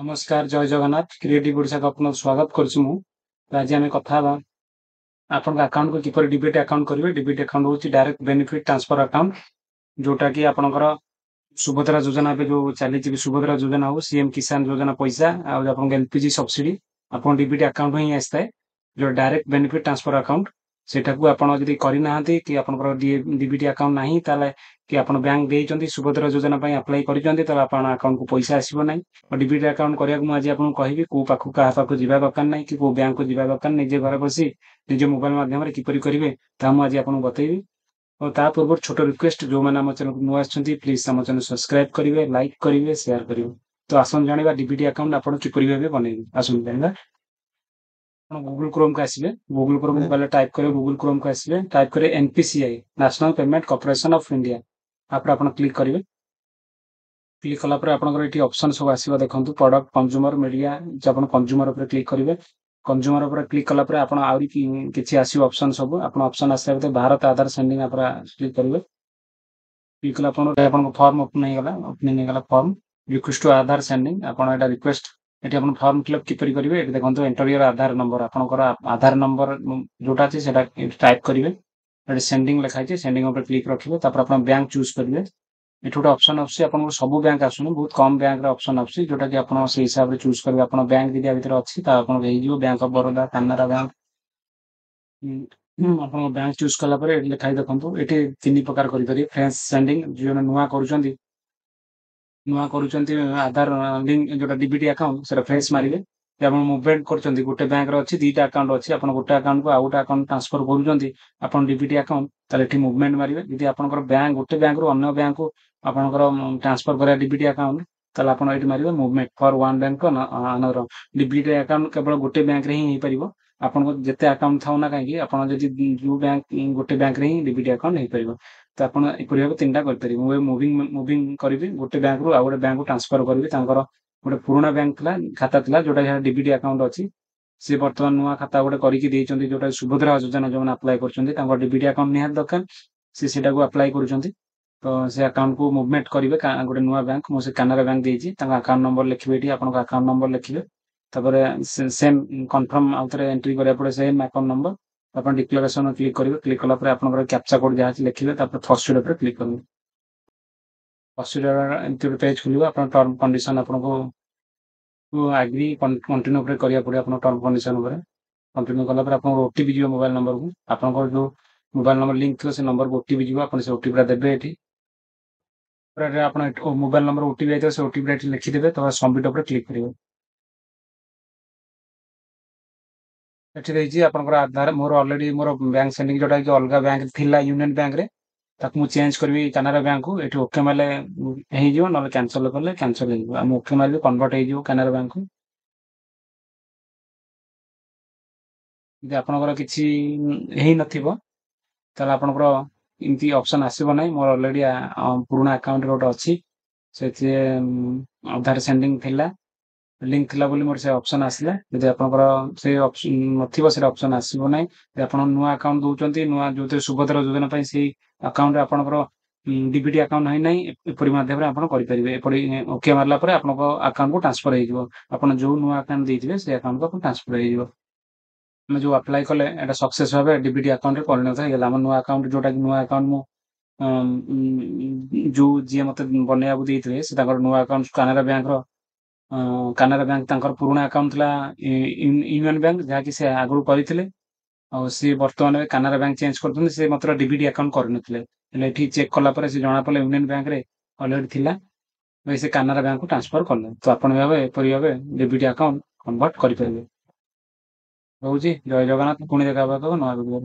नमस्कार जय जगन्नाथ क्रिएटिव ओडिशा को आपन स्वागत करछु मु तो आज आमे कथा बा आपन अकाउंट को किपर डिबिट अकाउंट करिवे डिबिट अकाउंट होची डायरेक्ट बेनिफिट ट्रांसफर अकाउंट जोटा कि आपनकर सुभद्रा योजना पे जो चली छी सुभद्रा योजना हो सीएम किसान योजना पैसा आ आपन एलपीजी सब्सिडी आपन डिबिट अकाउंट ही आस्ताय जो डायरेक्ट बेनिफिट ट्रांसफर अकाउंट सेटा को आपन जदी करि नाहंती कि आपनकर डिबिट अकाउंट नाही ताले कि आपन बैंक देइचंती सुभद्रा योजना पय अप्लाई करिचंती ताले आपन अकाउंट को पैसा आसीबो नाही डिबिट अकाउंट करिया को आज आपन कहबी को पाखु का पाखु जिबा दरकार नाही कि को बैंक को जिबा दरकार नाही जे घर बसी निज मोबाइल माध्यम रे किपरि करिवे ता मु आज आपन बतैबी और ता पूर्व छोट रिक्वेस्ट जो माने हम चैनल को नुआ आछंती प्लीज हम चैनल सब्सक्राइब करिवे लाइक करिवे शेयर करिवे तो आसन जानिबा डिबिट अकाउंट आपन किपरि भाबे बनेबी आसन जानिबा गूगल क्रोम को आसबे गूगल क्रोम पहले टाइप करें गूगल क्रोम को आसबे टाइप करें NPCI national payment corporation of India आप क्लिक करेंगे क्लिक कला पर आपनकर एटी ऑप्शन सब आसीबा देखंतु प्रोडक्ट कंज्यूमर मीडिया जे आपन कंज्यूमर ऊपर क्लिक करेंगे कंज्यूमर ऊपर क्लिक कला पर आपन आउरी किछि आसीबो ऑप्शन सब आपन ऑप्शन आसला बते भारत आधार सेंडिंग आप क्लिक करेंगे क्लिक कला आपन फॉर्म ओपन हे गला ओपनिंग हे गला form request to Aadhaar seeding आपन एटा रिक्वेस्ट एटी अपन फॉर्म फिलअप किपरि करिवे एटी देखंतु एंटर योर आधार नंबर आपनकर आधार नंबर जोटा छै सेटा टाइप करिवे एटी सेंडिंग लिखाइ छै सेंडिंग ऊपर क्लिक रखिवे तापर अपन बैंक चूज करिवे एठी गोटे ऑप्शन आसी आपन सब बैंक आसुनी बहुत कम बैंक रे ऑप्शन आसी जोटा कि आपन से हिसाब रे चूज करबे आपन बैंक दिया भीतर अछि ता आपन हेइ जिवो bank of Baroda Canara bank आपन बैंक चूज कला पर एटी लिखाइ देखंतु एटी तीन प्रकार करि करि फ्रेंच सेंडिंग जो नुवा करूचंती नुआ करूचंती आधार लिंक जोटा डीबीटी अकाउंट सेटा फ्रेश मारिवे जे आपण मूवमेंट करचंती गुटे बैंक रे अछि दीटा अकाउंट अछि आपण गुटे अकाउंट को आ गुटे अकाउंट ट्रांसफर करूचंती आपण डीबीटी अकाउंट ताले एठी मूवमेंट मारिवे यदि आपनकर बैंक गुटे बैंक रो अन्य बैंक को आपनकर ट्रांसफर करा डीबीटी अकाउंट ताले आपण एठी मारिवे movement for one bank another DBT account केवल गुटे बैंक रे ही परिबो आपन को जते अकाउंट थाउ ना काहे आपण जदि जो बैंक गुटे बैंक रे ही डीबीटी अकाउंट हे परिबो तो आपण एपरि भाबे तीनटा कर परिबो मु मूविंग करिवे गुटे बैंक रो आ गुटे बैंक को ट्रांसफर करिवे तांकर गुटे पुराना बैंक थला खाता थला जोटा डीबीटी अकाउंट अछि से वर्तमान नुआ खाता गुटे करिकि देइचंती जोटा सुभद्रा योजना जोन अप्लाई करचंती तांकर डीबीटी अकाउंट निहात दरकार से सेटा को अप्लाई करूचंती तो से अकाउंट को मूवमेंट करिवे गुटे नुआ बैंक मो से कानाडा बैंक देइची तांका अकाउंट नंबर लिखिबे एठी आपन अकाउंट नंबर लिखिबे तापरे सेम कंफर्म आउथरे एंट्री करिया पड़े सेम अकाउंट नंबर अपन डिक्लेरेशन क्लिक करिवे क्लिक कला पर आपनकर कैप्चा कोड जहा लिखिबे तापर फर्स्ट पर क्लिक करिवे फर्स्ट एंट्री पेज खुलिबो अपन टर्म कंडीशन आपनको एग्री कंटिन्यू पर करिया पड़े अपन टर्म कंडीशन ऊपर कंटिन्यू कला पर आपन ओटीपी जिवो मोबाइल नंबर को आपनकर जो मोबाइल नंबर लिंक थलो से नंबर को ओटीपी जिवो अपन से ओटीपी देबे एठी पर आपन मोबाइल नंबर ओटीपी आइतो से ओटीपी एठी लिखि देबे तो सबमिट ऊपर क्लिक करिवे एठी देइजी आपनकर आधार मोर ऑलरेडी मोर बैंक सेंडिंग जोटा कि अलगा बैंक थिला यूनियन बैंक रे ताकू मु चेंज करबी कानाडा बैंक को एठी ओके माले हेइ जिवो न कैंसिल करले कैंसिल हेइ जिवो हम ओके मारबे कन्वर्ट हेइ जिवो कानाडा बैंक को जे आपनकर किछि हेइ नथिबो ताला आपनकर इनती ऑप्शन आसीबो नै मोर ऑलरेडी पुराना अकाउंट रोट अछि सेति आधार सेंडिंग थिला लिंक थिला बोली मोर से ऑप्शन आसिला यदि आपनकर से ऑप्शन नथिबो से ऑप्शन आसीबो नै जे आपन नुआ अकाउंट दोचंती नुआ जोते सुभद्रा योजना पई से अकाउंट आपनकर डीबीटी अकाउंट है नै एपरि माध्यम रे आपन करि परिबे एपरि ओके मारला पर आपनको अकाउंट को ट्रांसफर हेइ जिवो आपन जो नुआ अकाउंट देइथिबे से अकाउंट को ट्रांसफर हेइ जिवो हम जो अप्लाई कले एटा सक्सेस भाबे डीबीटी अकाउंट रे परिणत हे गेला हम नुआ अकाउंट जोटा कि नुआ अकाउंट मु जो जे मते बनेयाबू देइथिबे से ताकर नुआ अकाउंट कानाडा बैंक तांकर पुराना अकाउंट थला यूनियन बैंक जहा कि से आगु करिथिले और से वर्तमान कानाडा बैंक चेंज करथुन से मात्र डीबीटी अकाउंट करनथिले हेले एठी चेक कला पर से जणा पले यूनियन बैंक रे ऑलरेडी थिला वे से कानाडा बैंक को ट्रांसफर करले तो आपण भाबे एपरि भाबे डीबीटी अकाउंट कन्वर्ट करि परिबे रहउजी जय जगन्नाथ पुणी देखा बा तो नवा वीडियो